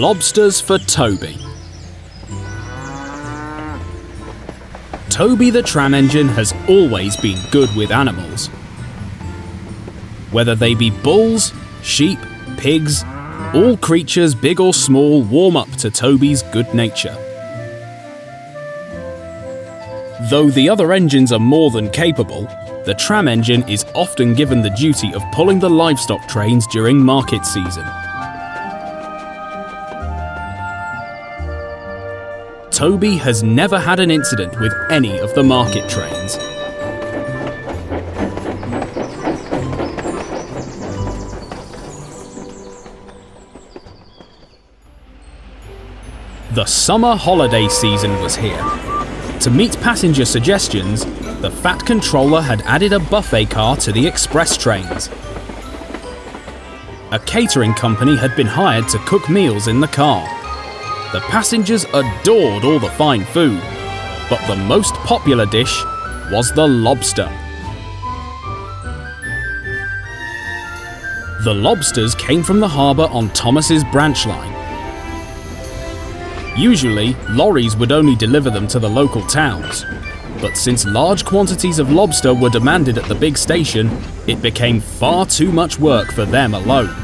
Lobsters for Toby. Toby the tram engine has always been good with animals. Whether they be bulls, sheep, pigs, all creatures big or small warm up to Toby's good nature. Though the other engines are more than capable, the tram engine is often given the duty of pulling the livestock trains during market season. Toby has never had an incident with any of the market trains. The summer holiday season was here. To meet passenger suggestions, the Fat Controller had added a buffet car to the express trains. A catering company had been hired to cook meals in the car. The passengers adored all the fine food, but the most popular dish was the lobster. The lobsters came from the harbour on Thomas's branch line. Usually, lorries would only deliver them to the local towns, but since large quantities of lobster were demanded at the big station, it became far too much work for them alone.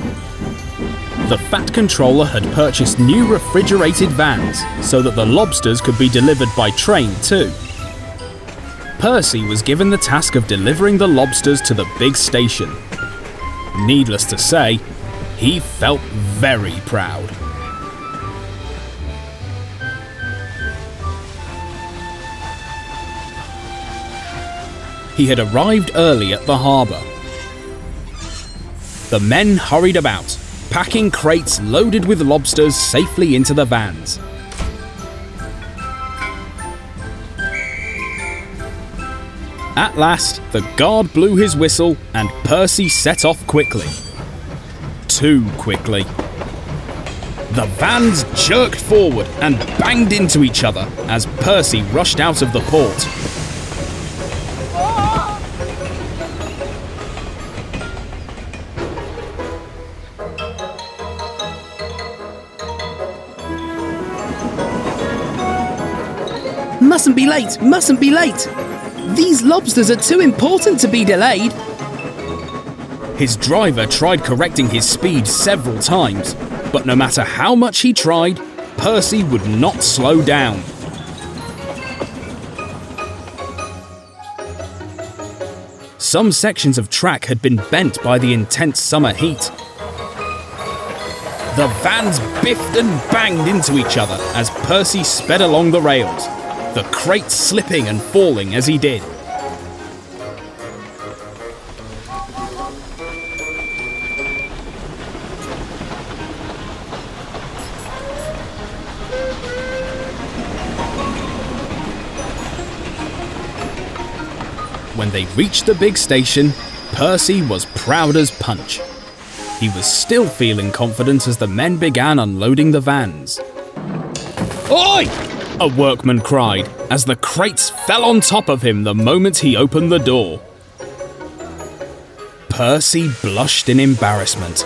The Fat Controller had purchased new refrigerated vans so that the lobsters could be delivered by train too. Percy was given the task of delivering the lobsters to the big station. Needless to say, he felt very proud. He had arrived early at the harbour. The men hurried about, packing crates loaded with lobsters safely into the vans. At last, the guard blew his whistle and Percy set off quickly. Too quickly. The vans jerked forward and banged into each other as Percy rushed out of the port. Mustn't be late! Mustn't be late! These lobsters are too important to be delayed! His driver tried correcting his speed several times, but no matter how much he tried, Percy would not slow down. Some sections of track had been bent by the intense summer heat. The vans biffed and banged into each other as Percy sped along the rails, the crate slipping and falling as he did. When they reached the big station, Percy was proud as punch. He was still feeling confident as the men began unloading the vans. "Oi!" a workman cried as the crates fell on top of him the moment he opened the door. Percy blushed in embarrassment.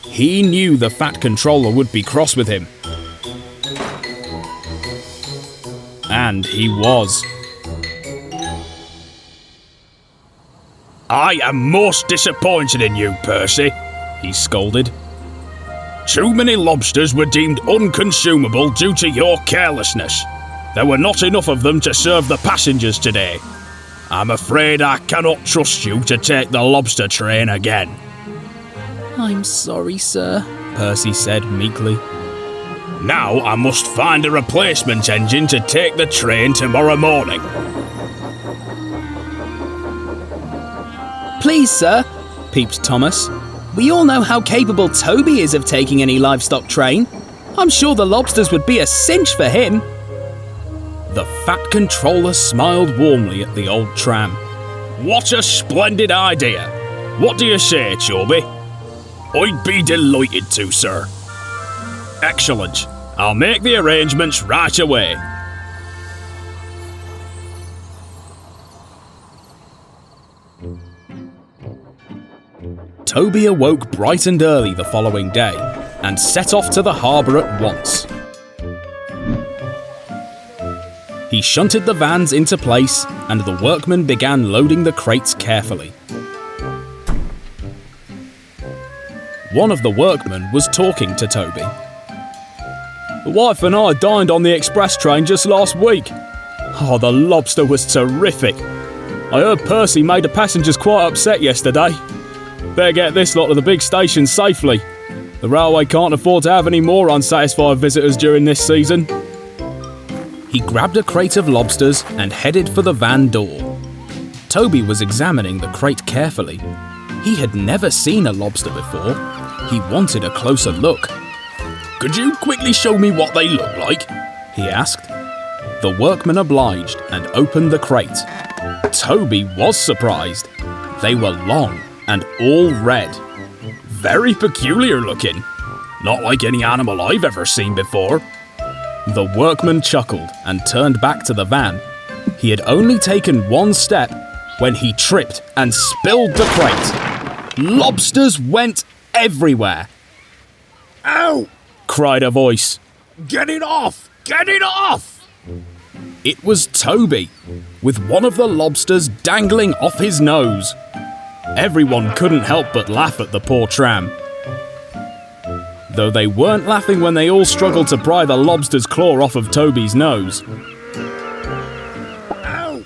He knew the Fat Controller would be cross with him. And he was. "I am most disappointed in you, Percy," he scolded. "Too many lobsters were deemed unconsumable due to your carelessness. There were not enough of them to serve the passengers today. I'm afraid I cannot trust you to take the lobster train again." "I'm sorry, sir," Percy said meekly. "Now I must find a replacement engine to take the train tomorrow morning." "Please, sir," peeped Thomas. "We all know how capable Toby is of taking any livestock train. I'm sure the lobsters would be a cinch for him." The Fat Controller smiled warmly at the old tram. "What a splendid idea! What do you say, Toby?" "I'd be delighted to, sir." "Excellent. I'll make the arrangements right away." Toby awoke bright and early the following day, and set off to the harbour at once. He shunted the vans into place, and the workmen began loading the crates carefully. One of the workmen was talking to Toby. "The wife and I dined on the express train just last week. Oh, the lobster was terrific. I heard Percy made the passengers quite upset yesterday. Better get this lot to the big station safely. The railway can't afford to have any more unsatisfied visitors during this season." He grabbed a crate of lobsters and headed for the van door. Toby was examining the crate carefully. He had never seen a lobster before. He wanted a closer look. Could you quickly show me what they look like? He asked. The workman obliged and opened the crate. Toby was surprised. They were long and all red. Very peculiar looking. Not like any animal I've ever seen before. The workman chuckled and turned back to the van. He had only taken one step when he tripped and spilled the crate. Lobsters went everywhere. "Ow!" cried a voice. "Get it off! Get it off!" It was Toby, with one of the lobsters dangling off his nose. Everyone couldn't help but laugh at the poor tram. Though they weren't laughing when they all struggled to pry the lobster's claw off of Toby's nose. Ow!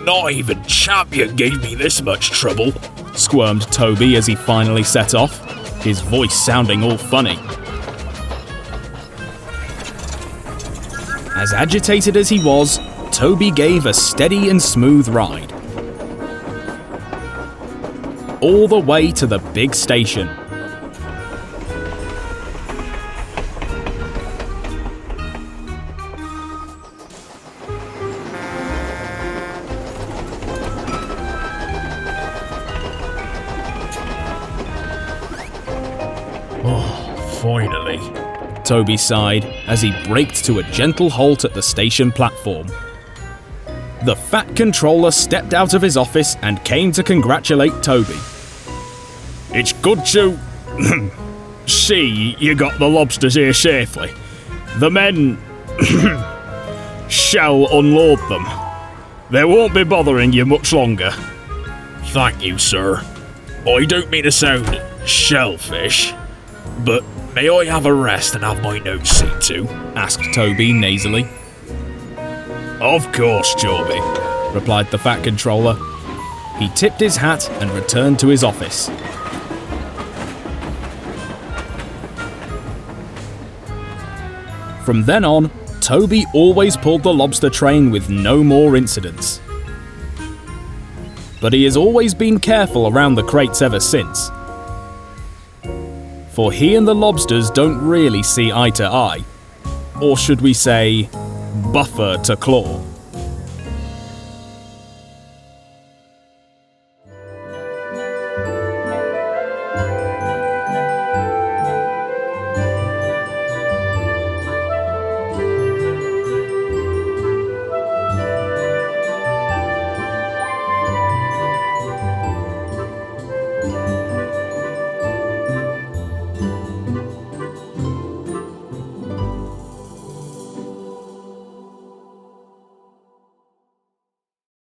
Not even Champion gave me this much trouble, squirmed Toby as he finally set off, his voice sounding all funny. As agitated as he was, Toby gave a steady and smooth ride. All the way to the big station. Finally, Toby sighed as he braked to a gentle halt at the station platform. The fat controller stepped out of his office and came to congratulate Toby. "It's good to see you got the lobsters here safely. The men shall unload them. They won't be bothering you much longer." "Thank you, sir. I don't mean to sound shellfish, but may I have a rest and have my nose seen to?" asked Toby nasally. "Of course, Toby," replied the fat controller. He tipped his hat and returned to his office. From then on, Toby always pulled the lobster train with no more incidents. But he has always been careful around the crates ever since. For he and the lobsters don't really see eye to eye. Or should we say, buffer to claw.